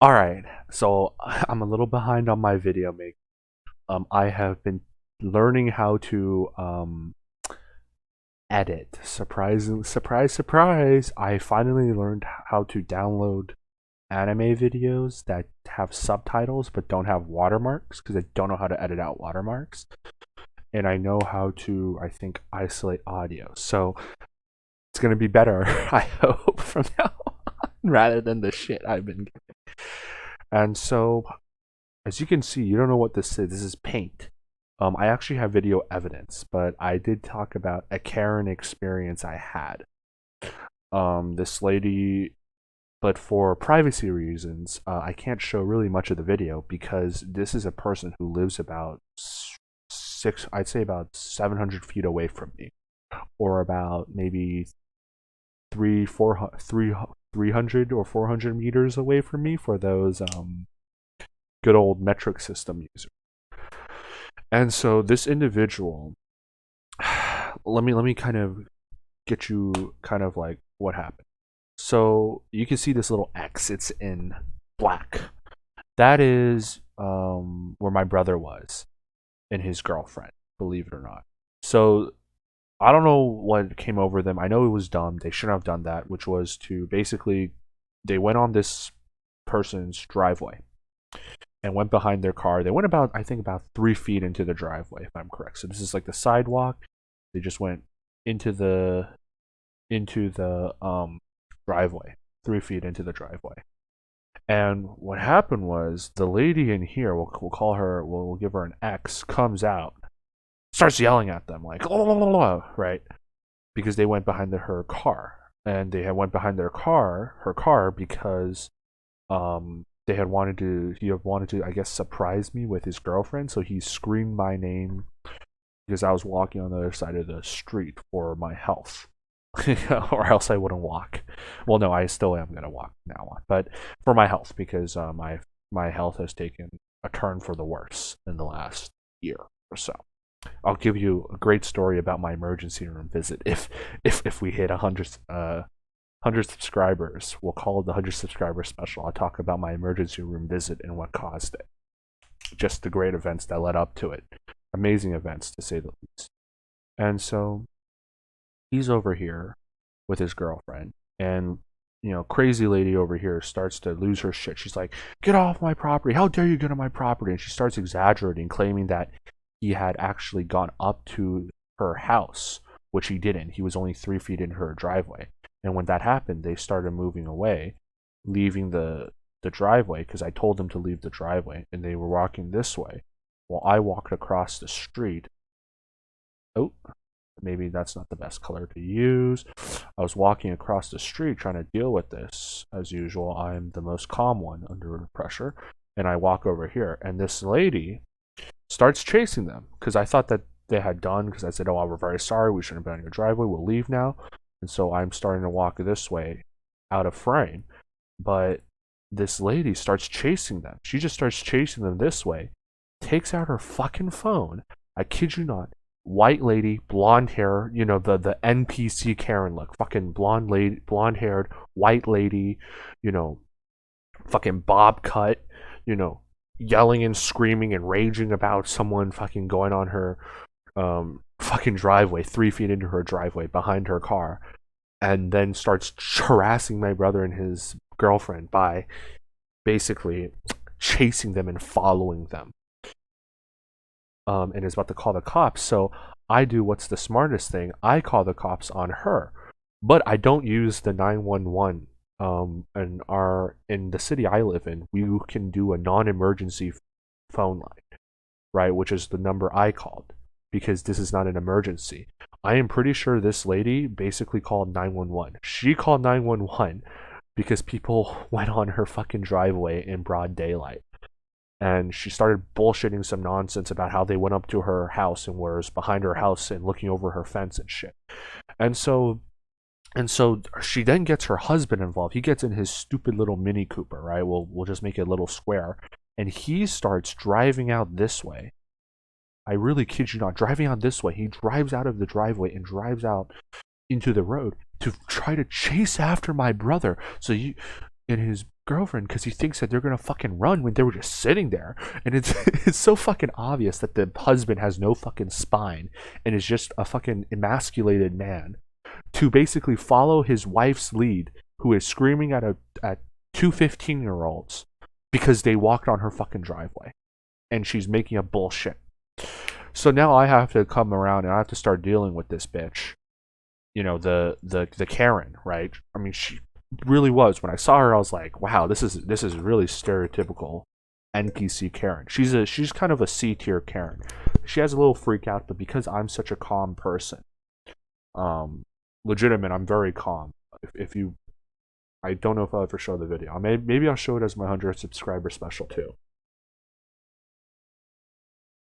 All right, so I'm a little behind on my video make. I have been learning how to edit. Surprise, surprise! I finally learned how to download anime videos that have subtitles but don't have watermarks because I don't know how to edit out watermarks. And I know how to, I think, isolate audio. So it's gonna be better, I hope, from now on, rather than the shit I've been getting. And so as you can see, you don't know what this is. This is paint. I actually have video evidence, but I did talk about a Karen experience I had. This lady, but for privacy reasons, I can't show really much of the video because this is a person who lives about I'd say about 700 feet away from me, or about maybe 300 or 400 meters away from me for those good old metric system users. And so this individual, let me kind of get you kind of like what happened. So you can see this little X. It's in black. That is where my brother was and his girlfriend. Believe it or not. So I don't know what came over them. I know it was dumb. They shouldn't have done that, which was to basically they went on this person's driveway and went behind their car. They went about, I think, about 3 feet into the driveway, if I'm correct. So this is like the sidewalk. They just went into the driveway, 3 feet into the driveway. And what happened was the lady in here, we'll call her, we'll give her an X, comes out, starts yelling at them like, oh, right, because they went behind her car, and they had went behind her car because they had wanted to he had wanted to, I guess, surprise me with his girlfriend. So he screamed my name because I was walking on the other side of the street for my health. Or else I wouldn't walk. Well, no, I still am gonna walk now on, but for my health, because my health has taken a turn for the worse in the last year or so. I'll give you a great story about my emergency room visit if we hit 100 subscribers. We'll call it the 100 subscriber special. I'll talk about my emergency room visit and what caused it. Just the great events that led up to it. Amazing events, to say the least. And so he's over here with his girlfriend, and crazy lady over here starts to lose her shit. She's like, "Get off my property! How dare you get on my property!" And she starts exaggerating, claiming that he had actually gone up to her house, which he didn't. He was only 3 feet in her driveway. And when that happened, they started moving away, leaving the driveway because I told them to leave the driveway, and they were walking this way. While I walked across the street. Oh, maybe that's not the best color to use. I was walking across the street trying to deal with this. As usual, I'm the most calm one under pressure. And I walk over here, and this lady starts chasing them because I thought that they had done, because I said, "Oh, we're very sorry. We shouldn't have been on your driveway. We'll leave now." And so I'm starting to walk this way out of frame. But this lady starts chasing them. She just starts chasing them this way, takes out her fucking phone. I kid you not. White lady, blonde hair, the NPC Karen look. Fucking blonde lady, blonde haired, white lady, fucking bob cut, yelling and screaming and raging about someone fucking going on her fucking driveway, 3 feet into her driveway behind her car, and then starts harassing my brother and his girlfriend by basically chasing them and following them. And is about to call the cops. So I do what's the smartest thing. I call the cops on her, but I don't use the 911. In the city I live in, we can do a non-emergency phone line, right? Which is the number I called because this is not an emergency. I am pretty sure this lady basically called 911. She called 911 because people went on her fucking driveway in broad daylight. And she started bullshitting some nonsense about how they went up to her house and was behind her house and looking over her fence and shit. And so she then gets her husband involved. He gets in his stupid little Mini Cooper, right? We'll just make it a little square. And he starts driving out this way. I really kid you not, driving out this way. He drives out of the driveway and drives out into the road to try to chase after my brother. So and his girlfriend because he thinks that they're gonna fucking run when they were just sitting there. And it's it's so fucking obvious that the husband has no fucking spine and is just a fucking emasculated man to basically follow his wife's lead, who is screaming at two 15-year-olds because they walked on her fucking driveway, and she's making a bullshit. So now I have to come around and I have to start dealing with this bitch. You know, the Karen, right? I mean, she really was. When I saw her, I was like, wow, this is really stereotypical NPC Karen. She's kind of a C tier Karen. She has a little freak out, but because I'm such a calm person, legitimate, I'm very calm. If you, I don't know if I'll ever show the video. Maybe I'll show it as my 100 subscriber special too.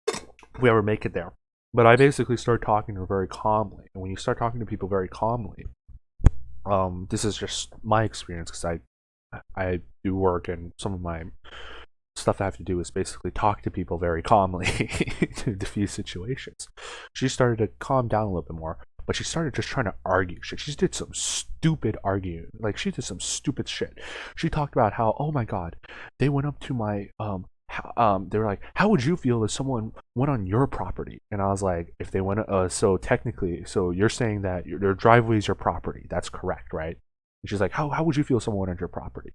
If we ever make it there. But I basically start talking to her very calmly. And when you start talking to people very calmly, this is just my experience because I do work, and some of my stuff I have to do is basically talk to people very calmly to diffuse situations. She started to calm down a little bit more, but she started just trying to argue shit. She did some stupid arguing. Like, she did some stupid shit. She talked about how, oh my god, they went up to my they were like, how would you feel if someone went on your property? And I was like, if they went, so technically, so you're saying that your driveway is your property. That's correct, right? And she's like, how would you feel if someone went on your property?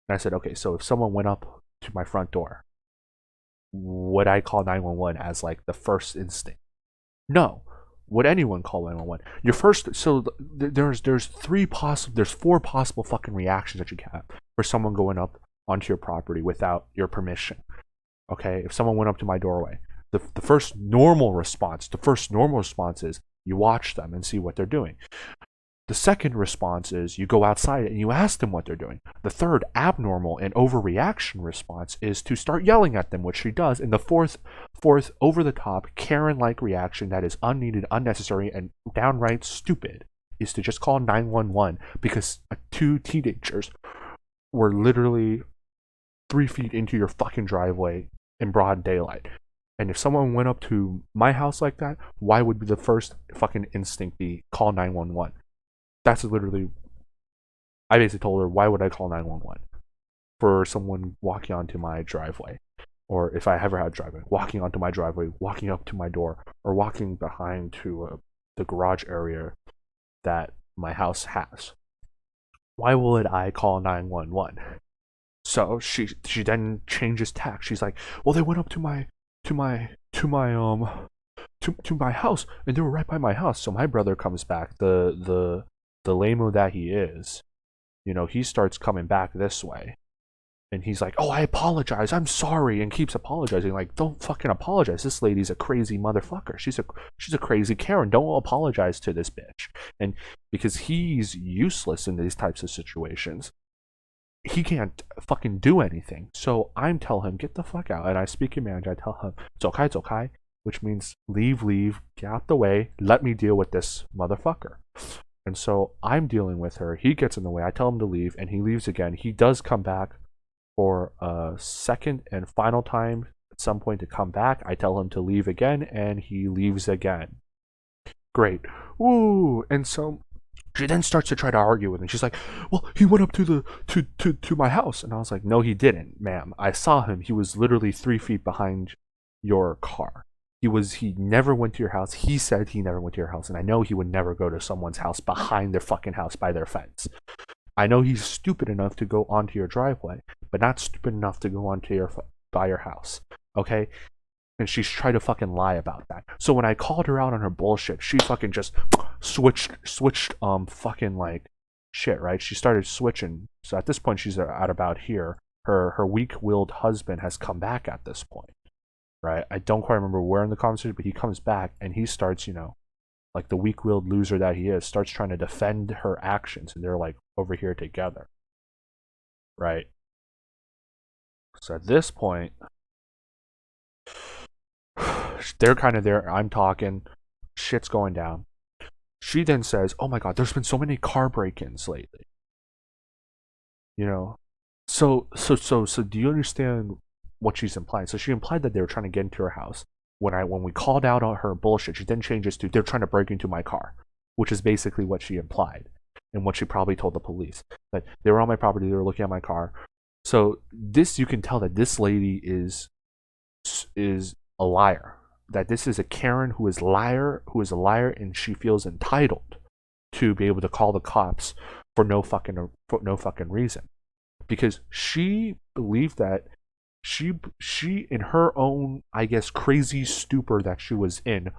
And I said, okay, so if someone went up to my front door, would I call 911 as like the first instinct? No. Would anyone call 911? Your first, so there's four possible fucking reactions that you can have for someone going up onto your property without your permission. Okay, if someone went up to my doorway, the first normal response is you watch them and see what they're doing. The second response is you go outside and you ask them what they're doing. The third abnormal and overreaction response is to start yelling at them, which she does. And the fourth over the top Karen-like reaction that is unneeded, unnecessary, and downright stupid is to just call 911 because two teenagers were literally 3 feet into your fucking driveway in broad daylight. And if someone went up to my house like that, why would the first fucking instinct be call 911? That's literally, I basically told her, why would I call 911 for someone walking onto my driveway? Or if I ever had a driveway, walking onto my driveway, walking up to my door, or walking behind to the garage area that my house has. Why would I call 911? So she then changes tack. She's like, well, they went up to my house, and they were right by my house. So my brother comes back, the lame-o that he is, you know, he starts coming back this way, and he's like, oh, I apologize, I'm sorry, and keeps apologizing. Like, don't fucking apologize. This lady's a crazy motherfucker. She's a crazy Karen. Don't apologize to this bitch. And because he's useless in these types of situations, he can't fucking do anything. So I'm telling him, get the fuck out. And I speak in Mandarin. I tell him, it's okay, which means leave, get out the way, let me deal with this motherfucker. And so I'm dealing with her. He gets in the way. I tell him to leave, and he leaves again. He does come back for a second and final time at some point to come back. I tell him to leave again, and he leaves again. Great. Woo! And so she then starts to try to argue with me. She's like, well, he went up to my house. And I was like, no, he didn't, ma'am. I saw him. He was literally 3 feet behind your car. He never went to your house. He said he never went to your house. And I know he would never go to someone's house behind their fucking house by their fence. I know he's stupid enough to go onto your driveway, but not stupid enough to go onto by your house. Okay? And she's tried to fucking lie about that. So when I called her out on her bullshit, she fucking just switched fucking like shit, right? She started switching. So at this point she's at about here. Her weak-willed husband has come back at this point. Right? I don't quite remember where in the conversation, but he comes back and he starts, you know, like the weak-willed loser that he is, starts trying to defend her actions, and they're like over here together. Right? So at this point, they're kind of there. I'm talking. Shit's going down. She then says, oh my god, there's been so many car break-ins lately. You know? So do you understand what she's implying? So she implied that they were trying to get into her house. When we called out on her bullshit, she then changes to, they're trying to break into my car, which is basically what she implied and what she probably told the police. That they were on my property, they were looking at my car, So this, you can tell that this lady is a liar. That this is a Karen who is a liar, and she feels entitled to be able to call the cops for no fucking reason, because she believed that she in her own, I guess, crazy stupor that she was in,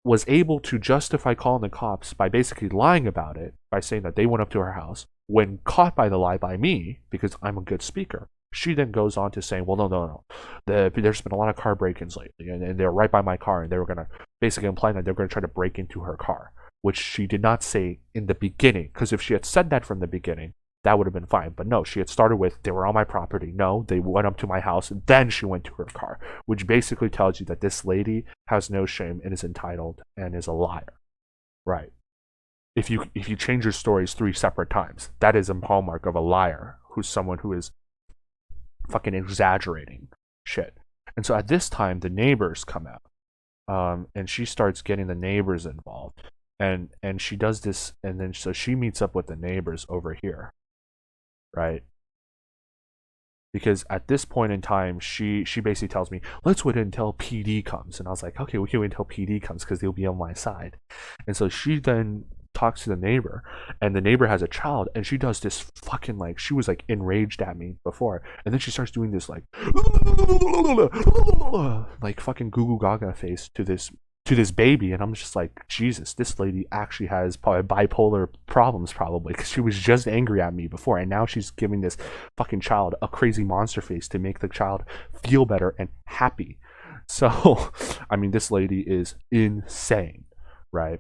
was able to justify calling the cops by basically lying about it, by saying that they went up to her house. When caught by the lie by me, because I'm a good speaker, she then goes on to say, well, no. There's been a lot of car break-ins lately, and they're right by my car, and they were going to basically imply that they're going to try to break into her car, which she did not say in the beginning, because if she had said that from the beginning, that would have been fine. But no, she had started with, they were on my property. No, they went up to my house, and then she went to her car, which basically tells you that this lady has no shame and is entitled and is a liar. Right. If you change your stories 3 separate times, that is a hallmark of a liar, who's someone who is fucking exaggerating shit. And so at this time, the neighbors come out, and she starts getting the neighbors involved, and she does this, and then so she meets up with the neighbors over here, right? Because at this point in time, she basically tells me, let's wait until PD comes. And I was like, okay, we can wait until PD comes because they'll be on my side. And so she then talks to the neighbor, and the neighbor has a child, and she does this fucking, like, she was like enraged at me before, and then she starts doing this like fucking goo goo gaga face to this baby, and I'm just like, Jesus, this lady actually has probably bipolar problems, probably, because she was just angry at me before, and now she's giving this fucking child a crazy monster face to make the child feel better and happy. So, I mean, this lady is insane, right?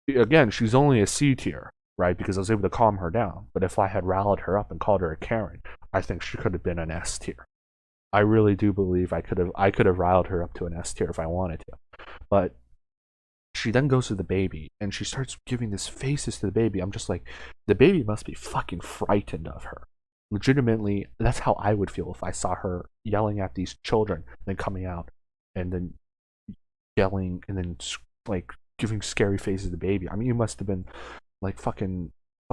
Again, she's only a C tier, right? Because I was able to calm her down. But if I had rallied her up and called her a Karen, I think she could have been an S tier. I really do believe I could have riled her up to an S tier if I wanted to. But she then goes to the baby, and she starts giving these faces to the baby. I'm just like, the baby must be fucking frightened of her. Legitimately, that's how I would feel if I saw her yelling at these children, then coming out, and then yelling, and then like giving scary faces to the baby. I mean, you must have been like fucking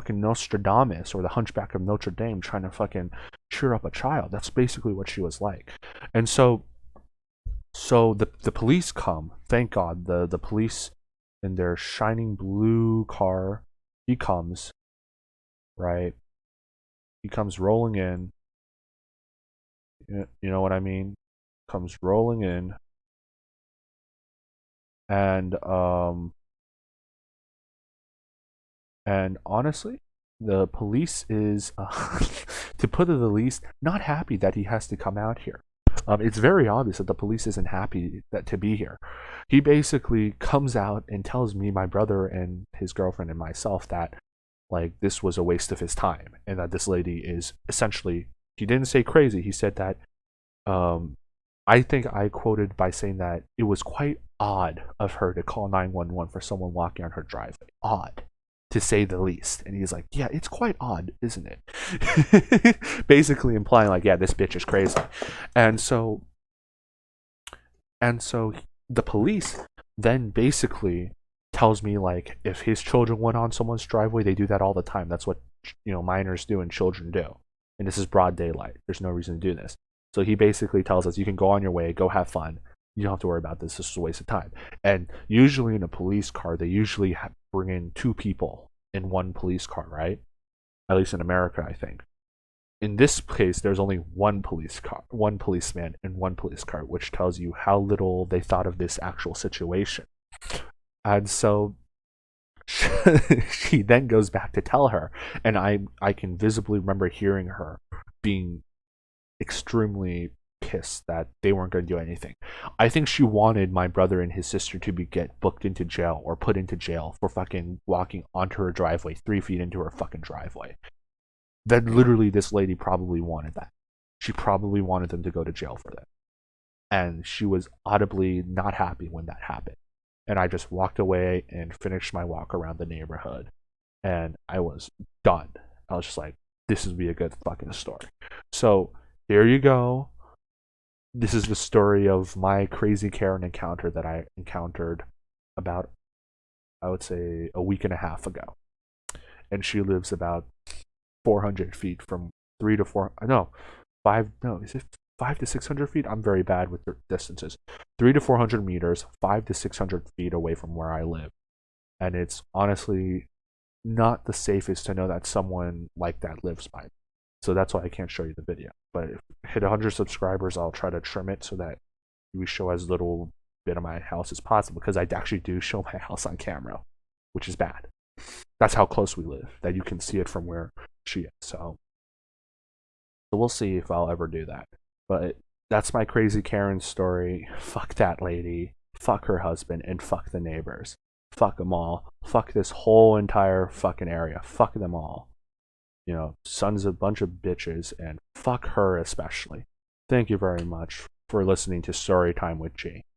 Nostradamus or the Hunchback of Notre Dame trying to fucking cheer up a child. That's basically what she was like. And so the police come. Thank God, the police in their shining blue car. He comes, right? He comes rolling in. You know what I mean? Comes rolling in, and honestly, the police is, to put it the least, not happy that he has to come out here. It's very obvious that the police isn't happy to be here. He basically comes out and tells me, my brother, and his girlfriend, and myself that, like, this was a waste of his time, and that this lady is essentially, he didn't say crazy, he said that, I think I quoted by saying that it was quite odd of her to call 911 for someone walking on her driveway. Odd, to say the least. And he's like, yeah, it's quite odd, isn't it? Basically implying like, yeah, this bitch is crazy. And so the police then basically tells me, like, if his children went on someone's driveway, they do that all the time. That's what, minors do and children do. And this is broad daylight. There's no reason to do this. So he basically tells us, you can go on your way, go have fun. You don't have to worry about this. This is a waste of time. And usually in a police car, they usually bring in 2 people in one police car, right? At least in America, I think. In this case, there's only one policeman in one police car, which tells you how little they thought of this actual situation. And so she then goes back to tell her, and I can visibly remember hearing her being extremely pissed that they weren't going to do anything. I think she wanted my brother and his sister to get booked into jail or put into jail for fucking walking onto her driveway 3 feet into her fucking driveway. That literally, this lady probably wanted that. She probably wanted them to go to jail for that. And she was audibly not happy when that happened. And I just walked away and finished my walk around the neighborhood. And I was done. I was just like, this would be a good fucking story. So here you go. This is the story of my crazy Karen encounter that I encountered about, I would say, a week and a half ago. And she lives about 400 feet from 3 to 4, no, 5, no, is it 5 to 600 feet? I'm very bad with the distances. 3 to 400 meters, 5 to 600 feet away from where I live. And it's honestly not the safest to know that someone like that lives by me. So that's why I can't show you the video. But if I hit 100 subscribers, I'll try to trim it so that we show as little bit of my house as possible, because I actually do show my house on camera, which is bad. That's how close we live, that you can see it from where she is. So we'll see if I'll ever do that. But that's my crazy Karen story. Fuck that lady. Fuck her husband, and fuck the neighbors. Fuck them all. Fuck this whole entire fucking area. Fuck them all. You know, son's a bunch of bitches, and fuck her especially. Thank you very much for listening to Storytime with G.